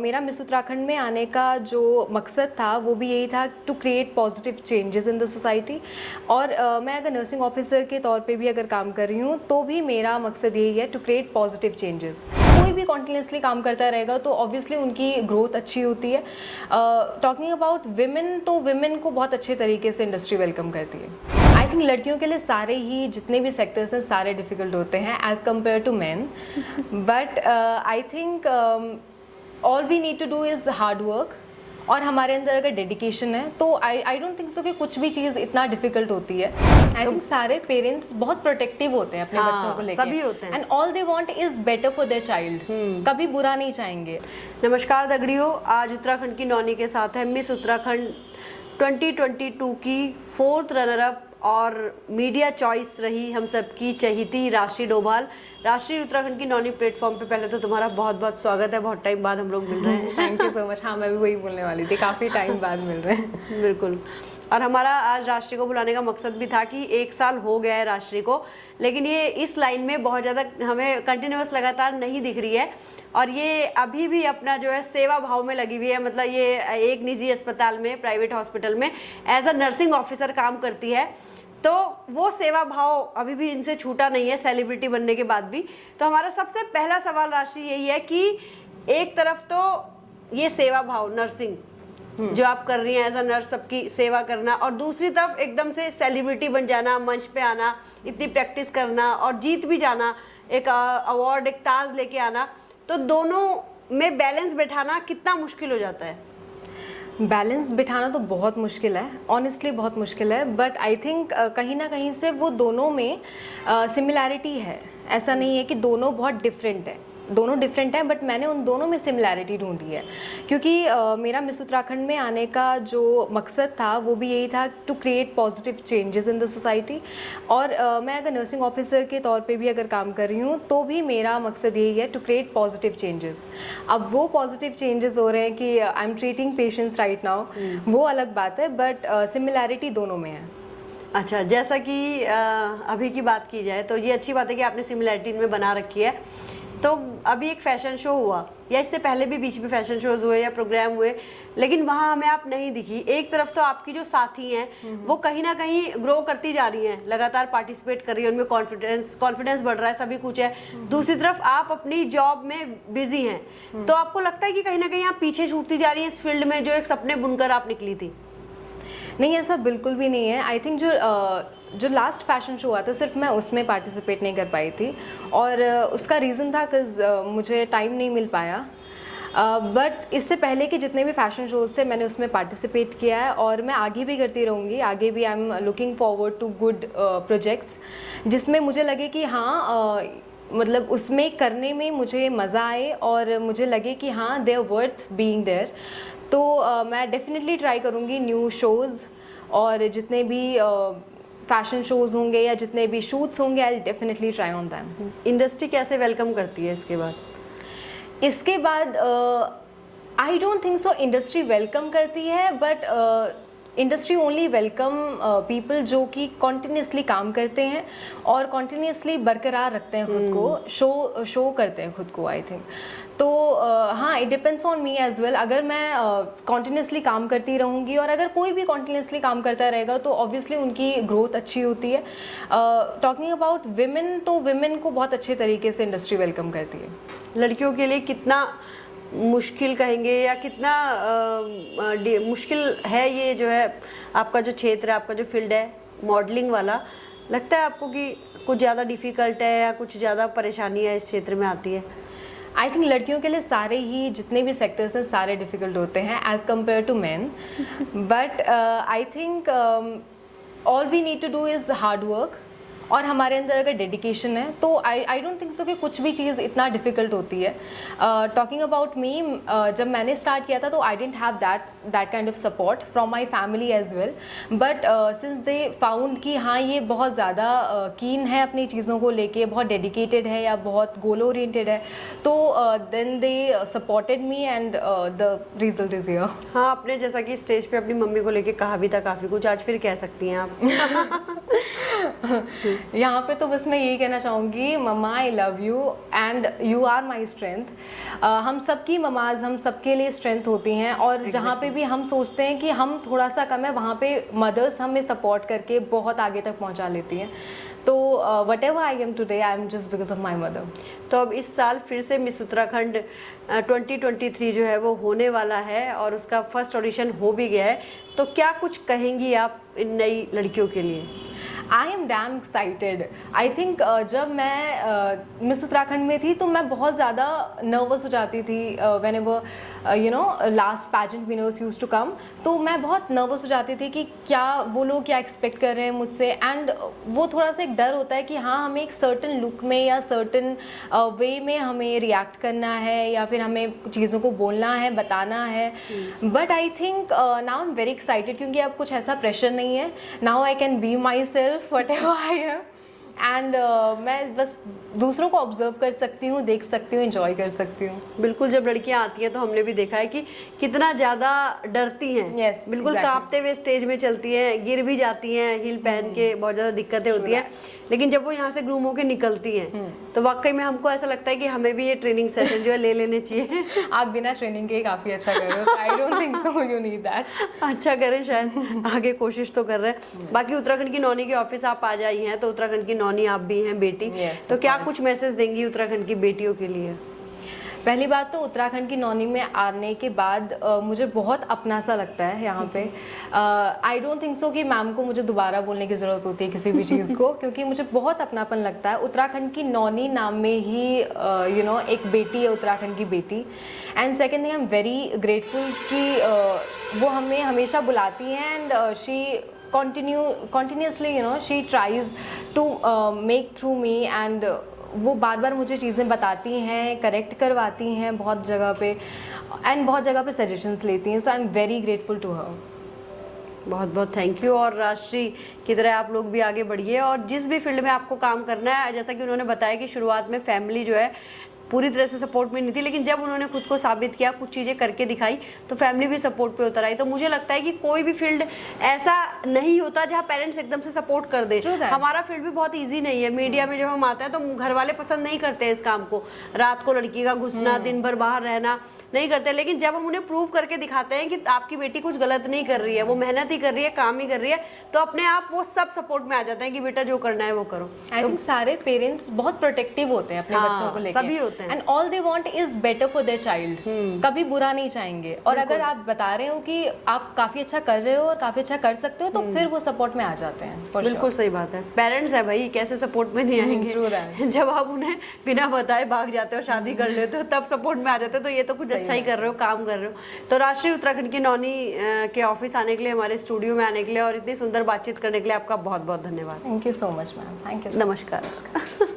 मेरा मिस उत्तराखंड में आने का जो मकसद था वो भी यही था to create positive changes in the society. और मैं अगर नर्सिंग ऑफिसर के तौर पे भी अगर काम कर रही हूँ तो भी मेरा मकसद यही है टू क्रिएट पॉजिटिव चेंजेस। कोई भी कॉन्टिन्यूसली काम करता रहेगा तो ऑब्वियसली उनकी ग्रोथ अच्छी होती है। टॉकिंग अबाउट विमेन, तो विमेन को बहुत अच्छे तरीके से इंडस्ट्री वेलकम करती है। आई थिंक लड़कियों के लिए सारे ही जितने भी सेक्टर्स हैं सारे डिफ़िकल्ट होते हैं as compare to man, but I think all we need to do is hard work. और हमारे अंदर अगर डेडिकेशन है तो आई डोंट थिंक सो कि कुछ भी चीज़ इतना डिफिकल्ट होती है। आई थिंक सारे पेरेंट्स बहुत प्रोटेक्टिव होते हैं अपने बच्चों को लेकर, सभी होते हैं, and all they want is better for their child. कभी बुरा नहीं चाहेंगे। नमस्कार दगड़ियों, आज उत्तराखंड की नौनी के साथ है मिस उत्तराखंड 2022 की 4th रनर अप और मीडिया चॉइस रही हम सबकी चहेती राशि डोभाल। राष्ट्रीय उत्तराखंड की नौनी प्लेटफॉर्म पे पहले तो तुम्हारा बहुत बहुत स्वागत है। बहुत टाइम बाद हम लोग मिल रहे हैं। Thank you so much. हाँ, मैं भी वही बोलने वाली थी, काफ़ी टाइम बाद मिल रहे हैं। बिल्कुल। और हमारा आज राष्ट्रीय को बुलाने का मकसद भी था कि 1 साल हो गया है राष्ट्रीय को, लेकिन ये इस लाइन में बहुत ज़्यादा हमें कंटिन्यूअस लगातार नहीं दिख रही है। और ये अभी भी अपना जो है सेवा भाव में लगी हुई है। मतलब ये एक निजी अस्पताल में, प्राइवेट हॉस्पिटल में एज अ नर्सिंग ऑफिसर काम करती है, तो वो सेवा भाव अभी भी इनसे छूटा नहीं है सेलिब्रिटी बनने के बाद भी। तो हमारा सबसे पहला सवाल राशि यही है कि एक तरफ तो ये सेवा भाव नर्सिंग जो आप कर रही हैं एज अ नर्स, सबकी सेवा करना, और दूसरी तरफ एकदम से सेलिब्रिटी बन जाना, मंच पे आना, इतनी प्रैक्टिस करना और जीत भी जाना, एक अवार्ड, एक ताज लेके आना, तो दोनों में बैलेंस बैठाना कितना मुश्किल हो जाता है? बैलेंस बिठाना तो बहुत मुश्किल है, ऑनेस्टली बहुत मुश्किल है, बट आई थिंक कहीं ना कहीं से वो दोनों में सिमिलैरिटी है। ऐसा नहीं है कि दोनों बहुत डिफरेंट है, दोनों डिफरेंट है, बट मैंने उन दोनों में सिमिलैरिटी ढूंढी है। क्योंकि मेरा मिस उत्तराखंड में आने का जो मकसद था वो भी यही था to create positive changes in the society. और मैं अगर नर्सिंग ऑफिसर के तौर पे भी अगर काम कर रही हूँ तो भी मेरा मकसद यही है टू क्रिएट पॉजिटिव चेंजेस। अब वो पॉजिटिव चेंजेस हो रहे हैं कि I am treating patients right now, वो अलग बात है, बट सिमिलैरिटी दोनों में है। अच्छा, जैसा कि अभी की बात की जाए तो ये अच्छी बात है कि आपने सिमिलैरिटी इनमें बना रखी है। तो अभी एक फैशन शो हुआ, या इससे पहले भी बीच में फैशन शोज हुए या प्रोग्राम हुए, लेकिन वहाँ हमें आप नहीं दिखी। एक तरफ तो आपकी जो साथी हैं वो कहीं ना कहीं ग्रो करती जा रही हैं, लगातार पार्टिसिपेट कर रही है, उनमें कॉन्फिडेंस बढ़ रहा है, सभी कुछ है। दूसरी तरफ आप अपनी जॉब में बिजी हैं, तो आपको लगता है कि कहीं ना कहीं आप पीछे छूटती जा रही हैं इस फील्ड में जो एक सपने बुनकर आप निकली थी? नहीं, ऐसा बिल्कुल भी नहीं है। आई थिंक जो लास्ट फैशन शो हुआ था सिर्फ मैं उसमें पार्टिसिपेट नहीं कर पाई थी, और उसका रीज़न था बिकॉज मुझे टाइम नहीं मिल पाया। बट इससे पहले के जितने भी फैशन शोज़ थे मैंने उसमें पार्टिसिपेट किया है, और मैं आगे भी करती रहूँगी। आगे भी I am looking forward to good projects जिसमें मुझे लगे कि हाँ मतलब उसमें करने में मुझे मज़ा आए और मुझे लगे कि हाँ they are worth being there. तो मैं डेफिनेटली ट्राई करूँगी न्यू शोज़, और जितने भी फैशन शोज़ होंगे या जितने भी शूट्स होंगे I definitely try on them. Industry कैसे वेलकम करती है इसके बाद? इसके बाद I don't think so industry welcome करती है, but industry only welcome people जो कि कॉन्टिन्यूसली काम करते हैं और कॉन्टिन्यूसली बरकरार रखते हैं खुद को, शो करते हैं खुद को। आई थिंक तो हाँ, it depends on me as well. अगर मैं कॉन्टिन्यूसली काम करती रहूँगी और अगर कोई भी कॉन्टिन्यूसली काम करता रहेगा तो ऑब्वियसली उनकी ग्रोथ अच्छी होती है। टॉकिंग अबाउट विमेन, तो विमेन को बहुत अच्छे तरीके से इंडस्ट्री वेलकम करती है। लड़कियों के लिए कितना मुश्किल कहेंगे या कितना मुश्किल है ये जो है आपका जो क्षेत्र है, आपका जो फील्ड है मॉडलिंग वाला, लगता है आपको कि कुछ ज़्यादा डिफ़िकल्ट है या कुछ ज़्यादा परेशानी है इस क्षेत्र में आती है? आई थिंक लड़कियों के लिए सारे ही जितने भी सेक्टर्स हैं सारे डिफ़िकल्ट होते हैं as compare to man, but I think all we need to do is hard work. और हमारे अंदर अगर डेडिकेशन है तो आई डोंट थिंक सो कि कुछ भी चीज़ इतना डिफ़िकल्ट होती है। टॉकिंग अबाउट मी, जब मैंने स्टार्ट किया था तो I didn't have that kind of support from my family as well, but since they found कि हाँ ये बहुत ज़्यादा कीन है अपनी चीज़ों को लेके, बहुत डेडिकेटेड है या बहुत गोल ओरिएंटेड है, तो then they supported me and the result is here. हाँ, आपने जैसा कि स्टेज पे अपनी मम्मी को लेके कहा भी था काफ़ी कुछ, आज फिर कह सकती हैं आप। यहाँ पे तो बस मैं यही कहना चाहूँगी, mamma I love you and you are my strength. हम सबकी ममाज हम सबके लिए स्ट्रेंथ होती हैं, और जहाँ पे भी हम सोचते हैं कि हम थोड़ा सा कम है, वहाँ पे मदर्स हमें सपोर्ट करके बहुत आगे तक पहुँचा लेती हैं। तो what ever I am today, I am just because of my mother. तो अब इस साल फिर से मिस उत्तराखंड 2023 जो है वो होने वाला है और उसका फर्स्ट ऑडिशन हो भी गया है, तो क्या कुछ कहेंगी आप इन नई लड़कियों के लिए? I am damn excited. I think जब मैं मिस उत्तराखंड में थी तो मैं बहुत ज़्यादा नर्वस हो जाती थी whenever you know last pageant winners used to come. तो मैं बहुत नर्वस हो जाती थी कि क्या वो लोग क्या एक्सपेक्ट कर रहे हैं मुझसे, एंड वो थोड़ा सा एक डर होता है कि हाँ हमें एक सर्टन लुक में या सर्टन वे में हमें रिएक्ट करना है या फिर हमें चीज़ों को बोलना है, बताना है। But I think now I am very excited, क्योंकि अब कुछ ऐसा प्रेशर नहीं है। Now I can be my self whatever I am, and मैं बस दूसरों को ऑब्जर्व कर सकती हूँ, देख सकती हूँ, एंजॉय कर सकती हूँ। बिल्कुल, जब लड़कियां आती हैं तो हमने भी देखा है कि कितना ज़्यादा डरती हैं। Yes, बिल्कुल exactly. कांपते हुए स्टेज में चलती हैं, गिर भी जाती हैं, हील पहन के बहुत ज़्यादा दिक्कतें होती हैं, लेकिन जब वो यहाँ से ग्रूम होकर निकलती हैं तो वाकई में हमको ऐसा लगता है कि हमें भी ये ट्रेनिंग सेशन जो है ले लेने चाहिए। आप बिना ट्रेनिंग के ही काफ़ी अच्छा कर रहे हो, I don't think so you need that. अच्छा करें, शायद आगे कोशिश तो कर रहे हैं। बाकी उत्तराखंड की नौनी के ऑफिस आप आ जाई हैं, तो उत्तराखंड की नौनी आप भी हैं बेटी, Yes, तो of क्या course. कुछ मैसेज देंगी उत्तराखंड की बेटियों के लिए? पहली बात तो उत्तराखंड की नौनी में आने के बाद मुझे बहुत अपना सा लगता है यहाँ पे। आई डोंट थिंक सो कि मैम को मुझे दोबारा बोलने की ज़रूरत होती है किसी भी चीज़ को, क्योंकि मुझे बहुत अपनापन लगता है। उत्तराखंड की नौनी नाम में ही यू नो एक बेटी है, उत्तराखंड की बेटी। And second thing, I am very grateful कि वो हमें हमेशा बुलाती हैं, and she continuously you know she tries to make through me, and वो बार बार मुझे चीज़ें बताती हैं, करेक्ट करवाती हैं बहुत जगह पे, एंड बहुत जगह पे सजेशंस लेती हैं। So I am very grateful to her. बहुत बहुत थैंक यू। और राष्ट्रीय की तरह आप लोग भी आगे बढ़िए, और जिस भी फील्ड में आपको काम करना है, जैसा कि उन्होंने बताया कि शुरुआत में फैमिली जो है पूरी तरह से सपोर्ट में नहीं थी, लेकिन जब उन्होंने खुद को साबित किया, कुछ चीज़ें करके दिखाई, तो फैमिली भी सपोर्ट पे उतर आई। तो मुझे लगता है कि कोई भी फील्ड ऐसा नहीं होता जहाँ पेरेंट्स एकदम से सपोर्ट कर दे। हमारा फील्ड भी बहुत इजी नहीं है। मीडिया में जब हम आते हैं तो घर वाले पसंद नहीं करते इस काम को, रात को लड़की का घुसना, दिन भर बाहर रहना नहीं करते, लेकिन जब हम उन्हें प्रूव करके दिखाते हैं कि आपकी बेटी कुछ गलत नहीं कर रही है, वो मेहनत ही कर रही है, काम ही कर रही है, तो अपने आप वो सब सपोर्ट में आ जाते हैं कि बेटा जो करना है वो करो। आई थिंक सारे पेरेंट्स बहुत प्रोटेक्टिव होते हैं अपने बच्चों को लेकर, सभी होते हैं, and all they want is better for their child. कभी बुरा नहीं चाहेंगे, और अगर आप बता रहे हो कि आप काफी अच्छा कर रहे हो और काफी अच्छा कर सकते हो, तो फिर वो सपोर्ट में आ जाते हैं। बिल्कुल सही बात है। पेरेंट्स है भाई, कैसे सपोर्ट में नहीं आएंगे? जब आप उन्हें बिना बताए भाग जाते हो, शादी कर लेते हो, तब सपोर्ट में आ जाते हो, तो ये तो कुछ अच्छा ही कर रहे हो, काम कर रहे हो। तो राष्ट्रीय उत्तराखंड की नौनी के ऑफिस आने के लिए, हमारे स्टूडियो में आने के लिए और इतनी सुंदर बातचीत करने के लिए आपका बहुत बहुत धन्यवाद। Thank you so much ma'am. Thank you. नमस्कार।